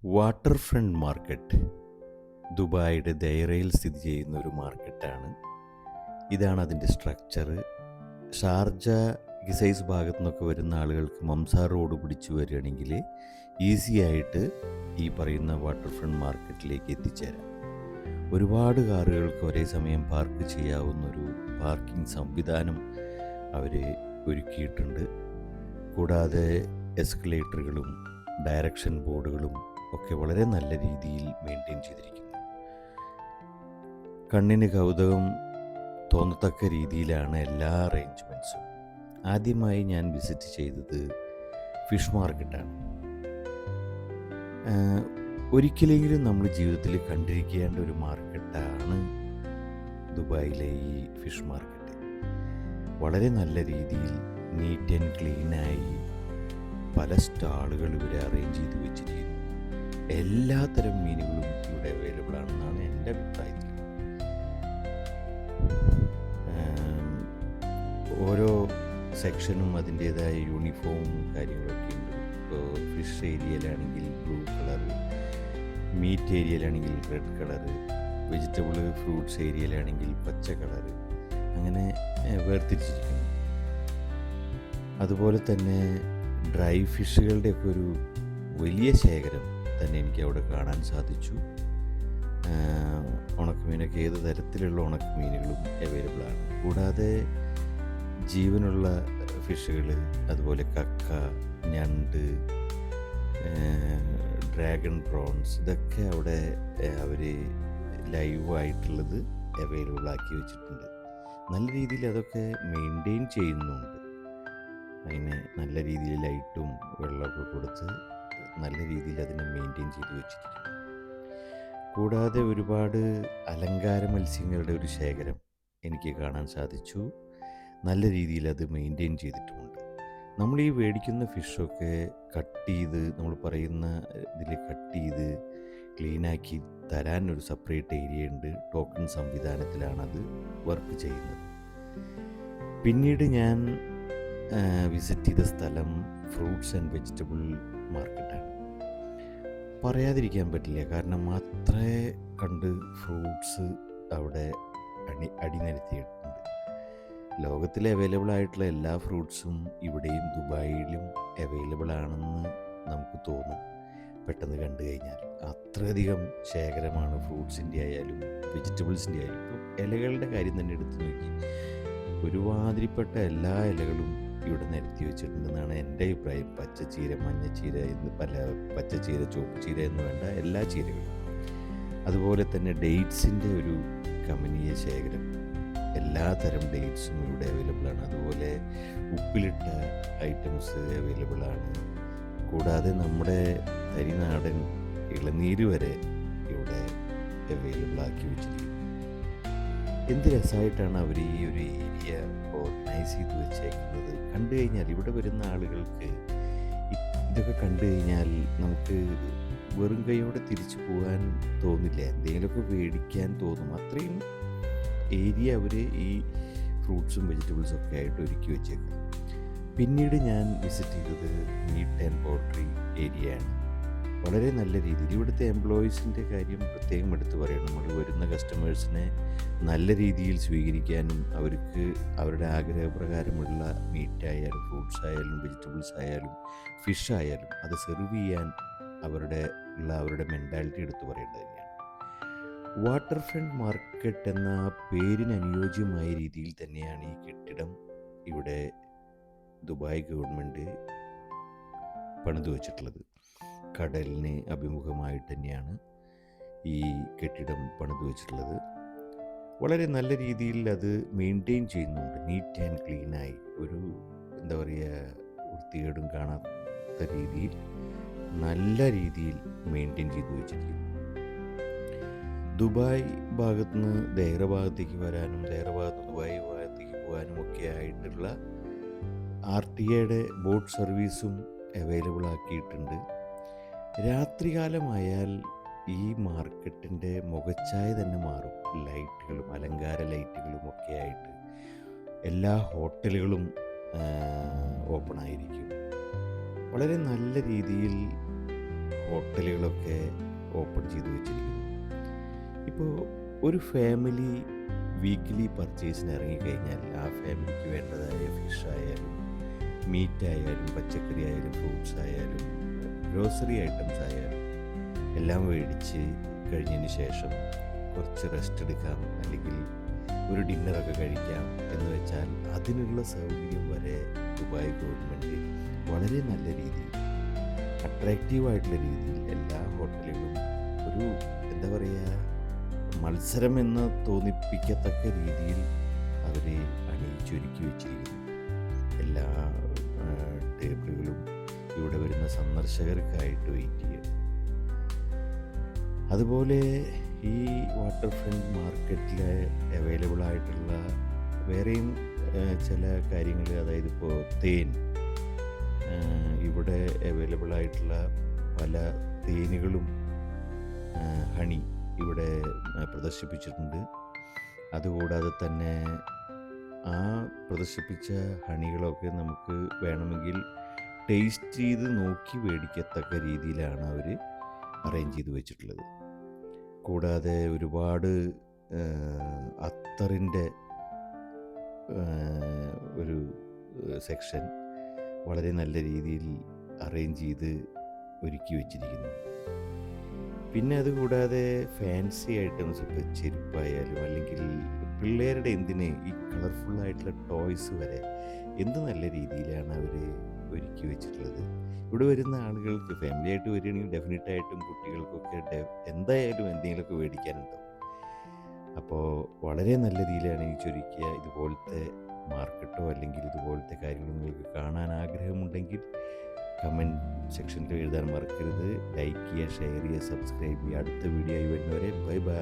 Water front market ദുബായിയുടെ ദൈറയിൽ സ്ഥിതി ചെയ്യുന്ന ഒരു മാർക്കറ്റാണ്. ഇതാണ് അതിൻ്റെ സ്ട്രക്ചർ. ഷാർജ ഗിസൈസ് ഭാഗത്തു നിന്നൊക്കെ വരുന്ന ആളുകൾക്ക് മംസാർ റോഡ് പിടിച്ചു വരികയാണെങ്കിൽ ഈസി ആയിട്ട് ഈ പറയുന്ന വാട്ടർ ഫ്രണ്ട് മാർക്കറ്റിലേക്ക് എത്തിച്ചേരാം. ഒരുപാട് കാറുകൾക്ക് ഒരേ സമയം പാർക്ക് ചെയ്യാവുന്നൊരു പാർക്കിംഗ് സംവിധാനം അവർ ഒരുക്കിയിട്ടുണ്ട്. കൂടാതെ എസ്കലേറ്ററുകളും ഡയറക്ഷൻ ബോർഡുകളും ഒക്കെ വളരെ നല്ല രീതിയിൽ മെയിൻറ്റെയിൻ ചെയ്തിരിക്കുന്നു. കണ്ണിന് കൗതുകം തോന്നത്തക്ക രീതിയിലാണ് എല്ലാ അറേഞ്ച്മെൻറ്റ്സും. ആദ്യമായി ഞാൻ വിസിറ്റ് ചെയ്തത് ഫിഷ് മാർക്കറ്റാണ്. ഒരിക്കലെങ്കിലും നമ്മൾ ജീവിതത്തിൽ കണ്ടിരിക്കേണ്ട ഒരു മാർക്കറ്റാണ് ദുബായിലെ ഈ ഫിഷ് മാർക്കറ്റ്. വളരെ നല്ല രീതിയിൽ നീറ്റ് ആൻഡ് ക്ലീനായി പല സ്റ്റാളുകൾ ഇവരെ അറേഞ്ച് ചെയ്ത് വെച്ചിരിക്കുന്നു. എല്ലാത്തരം മീനുകളും ഇവിടെ അവൈലബിൾ ആണെന്നാണ് എൻ്റെ അഭിപ്രായത്തിൽ. ഓരോ സെക്ഷനും അതിൻ്റേതായ യൂണിഫോമും കാര്യങ്ങളൊക്കെ ഉണ്ട്. ഇപ്പോൾ ഫിഷ് ഏരിയയിലാണെങ്കിൽ ബ്ലൂ കളർ, മീറ്റ് ഏരിയയിലാണെങ്കിൽ റെഡ് കളർ, വെജിറ്റബിൾ ഫ്രൂട്ട്സ് ഏരിയയിലാണെങ്കിൽ പച്ച കളർ, അങ്ങനെ വേർതിരിച്ചിരിക്കുന്നു. അതുപോലെ തന്നെ ഡ്രൈ ഫിഷുകളുടെയൊക്കെ ഒരു വലിയ ശേഖരം തന്നെ എനിക്ക് അവിടെ കാണാൻ സാധിച്ചു. ഉണക്കമീനൊക്കെ ഏത് തരത്തിലുള്ള ഉണക്കമീനുകളും അവൈലബിൾ ആണ്. കൂടാതെ ജീവനുള്ള ഫിഷുകൾ, അതുപോലെ കക്ക, ഞണ്ട്, ഡ്രാഗൺ പ്രോൺസ്, ഇതൊക്കെ അവിടെ അവർ ലൈവായിട്ടുള്ളത് അവൈലബിൾ ആക്കി വെച്ചിട്ടുണ്ട്. നല്ല രീതിയിൽ അതൊക്കെ മെയിൻറ്റെയിൻ ചെയ്യുന്നുണ്ട്. അതിന് നല്ല രീതിയിൽ ലൈറ്റും വെള്ളമൊക്കെ കൊടുത്ത് നല്ല രീതിയിൽ അതിനെ മെയിൻറ്റെയിൻ ചെയ്ത് വെച്ചിരിക്കുന്നു. കൂടാതെ ഒരുപാട് അലങ്കാര മത്സ്യങ്ങളുടെ ഒരു ശേഖരം എനിക്ക് കാണാൻ സാധിച്ചു. നല്ല രീതിയിൽ അത് മെയിൻറ്റെയിൻ ചെയ്തിട്ടുമുണ്ട്. നമ്മൾ ഈ മേടിക്കുന്ന ഫിഷൊക്കെ കട്ട് ചെയ്ത്, നമ്മൾ പറയുന്ന ഇതിൽ കട്ട് ചെയ്ത് ക്ലീനാക്കി തരാൻ ഒരു സെപ്പറേറ്റ് ഏരിയ ഉണ്ട്. ടോക്കൺ സംവിധാനത്തിലാണ് അത് വർക്ക് ചെയ്യുന്നത്. പിന്നീട് ഞാൻ വിസിറ്റ് ചെയ്ത സ്ഥലം ഫ്രൂട്ട്സ് ആൻഡ് വെജിറ്റബിൾ മാർക്കറ്റാണ്. പറയാതിരിക്കാൻ പറ്റില്ല, കാരണം അത്രേ കണ്ട് ഫ്രൂട്ട്സ് അവിടെ അടിനിരത്തിയിട്ടുണ്ട്. ലോകത്തിൽ അവൈലബിൾ ആയിട്ടുള്ള എല്ലാ ഫ്രൂട്ട്സും ഇവിടെയും ദുബായിലും അവൈലബിൾ ആണെന്ന് നമുക്ക് തോന്നും പെട്ടെന്ന് കണ്ടു കഴിഞ്ഞാൽ. അത്രയധികം ശേഖരമാണ് ഫ്രൂട്ട്സിൻ്റെ ആയാലും വെജിറ്റബിൾസിൻ്റെ ആയാലും. ഇപ്പോൾ ഇലകളുടെ കാര്യം തന്നെ എടുത്തു നോക്കി, ഒരുമാതിരിപ്പെട്ട എല്ലാ ഇലകളും ഇവിടെ നിരത്തി വെച്ചിട്ടുണ്ടെന്നാണ് എൻ്റെ അഭിപ്രായം. പച്ചച്ചീര, മഞ്ഞച്ചീര എന്ന് പല, പച്ചച്ചീര, ചുവപ്പ് ചീര എന്ന് വേണ്ട എല്ലാ ചീരകളും. അതുപോലെ തന്നെ ഡേറ്റ്സിൻ്റെ ഒരു കമനീയ ശേഖരം, എല്ലാ തരം ഡേറ്റ്സും ഇവിടെ അവൈലബിൾ ആണ്. അതുപോലെ ഉപ്പിലിട്ട ഐറ്റംസ് അവൈലബിൾ ആണ്. കൂടാതെ നമ്മുടെ തരിനാടൻ ഇളനീര് വരെ ഇവിടെ അവൈലബിൾ ആക്കി വെച്ചിരിക്കുന്നു. എന്ത് രസമായിട്ടാണ് അവർ ഈ ഒരു ഏരിയ ഓർഗനൈസ് ചെയ്ത് വെച്ചേക്കുന്നത്. കണ്ടു കഴിഞ്ഞാൽ ഇവിടെ വരുന്ന ആളുകൾക്ക് ഇതൊക്കെ കണ്ടു കഴിഞ്ഞാൽ നമുക്ക് വെറും കൈയോടെ തിരിച്ചു പോകാൻ തോന്നില്ല, എന്തെങ്കിലുമൊക്കെ മേടിക്കാൻ തോന്നും. അത്രയും ഏരിയ അവർ ഈ ഫ്രൂട്ട്സും വെജിറ്റബിൾസും ഒക്കെ ആയിട്ട് ഒരുക്കി വെച്ചേക്കും. പിന്നീട് ഞാൻ വിസിറ്റ് ചെയ്തത് മീറ്റ് ആൻഡ് പോൾട്രി ഏരിയയാണ്. വളരെ നല്ല രീതിയിൽ ഇവിടുത്തെ എംപ്ലോയീസിൻ്റെ കാര്യം പ്രത്യേകം എടുത്തു പറയണം. നമ്മൾ വരുന്ന കസ്റ്റമേഴ്സിനെ നല്ല രീതിയിൽ സ്വീകരിക്കാനും അവർക്ക് അവരുടെ ആഗ്രഹപ്രകാരമുള്ള മീറ്റ് ആയാലും ഫ്രൂട്ട്സ് ആയാലും വെജിറ്റബിൾസ് ആയാലും ഫിഷ് ആയാലും അത് സെർവ് ചെയ്യാൻ അവരുടെ മെൻറ്റാലിറ്റി എടുത്തു പറയേണ്ടത് തന്നെയാണ്. വാട്ടർ ഫ്രണ്ട് മാർക്കറ്റ് എന്ന പേരിന് അനുയോജ്യമായ രീതിയിൽ തന്നെയാണ് ഈ കെട്ടിടം ഇവിടെ ദുബായ് ഗവൺമെൻറ് പണിതു വച്ചിട്ടുള്ളത്. കടലിന് അഭിമുഖമായിട്ട് തന്നെയാണ് ഈ കെട്ടിടം പണിതു വച്ചിട്ടുള്ളത്. വളരെ നല്ല രീതിയിൽ അത് മെയിൻറ്റെയിൻ ചെയ്യുന്നുണ്ട്. നീറ്റ് ആൻഡ് ക്ലീനായി, ഒരു എന്താ പറയുക, വൃത്തികേടും കാണാത്ത രീതിയിൽ നല്ല രീതിയിൽ മെയിൻറ്റെയിൻ ചെയ്തു വെച്ചിരിക്കുന്നു. ദുബായ് ഭാഗത്തുനിന്ന് ദൈറ ഭാഗത്തേക്ക് വരാനും ദൈറ ഭാഗത്തുനിന്ന് ദുബായ് ഭാഗത്തേക്ക് പോകാനും ഒക്കെ ആയിട്ടുള്ള RTA ബോട്ട് സർവീസും അവൈലബിൾ ആക്കിയിട്ടുണ്ട്. രാത്രികാലമായാൽ ഈ മാർക്കറ്റിൻ്റെ മുഖച്ഛായ തന്നെ മാറും. ലൈറ്റുകളും അലങ്കാര ലൈറ്റുകളും ഒക്കെ ആയിട്ട് എല്ലാ ഹോട്ടലുകളും ഓപ്പൺ ആയിരിക്കും. വളരെ നല്ല രീതിയിൽ ഹോട്ടലുകളൊക്കെ ഓപ്പൺ ചെയ്തു വെച്ചിരിക്കുന്നു. ഇപ്പോൾ ഒരു ഫാമിലി വീക്ക്ലി പർച്ചേസിന് ഇറങ്ങിക്കഴിഞ്ഞാൽ ആ ഫാമിലിക്ക് വേണ്ടതായ ഫിഷ് ആയാലും മീറ്റ് ആയാലും പച്ചക്കറി ആയാലും ഫ്രൂട്ട്സ് ആയാലും ഗ്രോസറി ഐറ്റംസ് ആയാലും എല്ലാം മേടിച്ച് കഴിഞ്ഞതിന് ശേഷം കുറച്ച് റെസ്റ്റ് എടുക്കാം, അല്ലെങ്കിൽ ഒരു ഡിന്നറൊക്കെ കഴിക്കാം എന്ന് വെച്ചാൽ അതിനുള്ള സൗകര്യം വരെ ദുബായ് ഗവൺമെൻറ് വളരെ നല്ല രീതിയിൽ അട്രാക്റ്റീവായിട്ടുള്ള രീതിയിൽ എല്ലാ ഹോട്ടലുകളും ഒരു എന്താ പറയുക മത്സരം എന്ന് തോന്നിപ്പിക്കത്തക്ക രീതിയിൽ അവരെ അണിയിച്ചൊരുക്കി വെച്ചിരിക്കുന്നു. എല്ലാ ടേബിളുകളും ഇവിടെ വരുന്ന സന്ദർശകർക്കായിട്ട് വെയിറ്റ് ചെയ്യണം. അതുപോലെ ഈ വാട്ടർ ഫ്രണ്ട് മാർക്കറ്റിൽ അവൈലബിൾ ആയിട്ടുള്ള വേറെയും ചില കാര്യങ്ങൾ, അതായത് ഇപ്പോൾ തേൻ, ഇവിടെ അവൈലബിൾ ആയിട്ടുള്ള പല തേനുകളും ഹണി ഇവിടെ പ്രദർശിപ്പിച്ചിട്ടുണ്ട്. അതുകൂടാതെ തന്നെ ആ പ്രദർശിപ്പിച്ച ഹണികളൊക്കെ നമുക്ക് വേണമെങ്കിൽ ടേസ്റ്റ് ചെയ്ത് നോക്കി മേടിക്കത്തക്ക രീതിയിലാണ് അവർ അറേഞ്ച് ചെയ്ത് വെച്ചിട്ടുള്ളത്. കൂടാതെ ഒരുപാട് അത്തറിൻ്റെ ഒരു സെക്ഷൻ വളരെ നല്ല രീതിയിൽ അറേഞ്ച് ചെയ്ത് ഒരുക്കി വെച്ചിരിക്കുന്നു. പിന്നെ അതുകൂടാതെ ഫാൻസി ഐറ്റംസ്, ഇപ്പോൾ ചെരുപ്പായാലും അല്ലെങ്കിൽ പിള്ളേരുടെ എന്തിന് ഈ കളർഫുള്ളായിട്ടുള്ള ടോയ്സ് വരെ എന്ത് നല്ല രീതിയിലാണ് അവർ ഒരുക്കി വെച്ചിട്ടുള്ളത്. ഇവിടെ വരുന്ന ആളുകൾക്ക് ഫാമിലി ആയിട്ട് വരികയാണെങ്കിൽ ഡെഫിനറ്റായിട്ടും കുട്ടികൾക്കൊക്കെ എന്തായാലും എന്തെങ്കിലുമൊക്കെ മേടിക്കാനുണ്ടാവും. അപ്പോൾ വളരെ നല്ല രീതിയിലാണ് ഈ ചുരുക്കിയ ഇതുപോലത്തെ മാർക്കറ്റോ അല്ലെങ്കിൽ ഇതുപോലത്തെ കാര്യങ്ങൾ നിങ്ങൾക്ക് കാണാൻ ആഗ്രഹമുണ്ടെങ്കിൽ കമൻറ്റ് സെക്ഷനിൽ എഴുതാൻ മറക്കരുത്. ലൈക്ക് ചെയ്യുക, ഷെയർ ചെയ്യുക, സബ്സ്ക്രൈബ് ചെയ്യുക. അടുത്ത വീഡിയോ ആയി വരുന്നവരെ ബൈ ബൈ.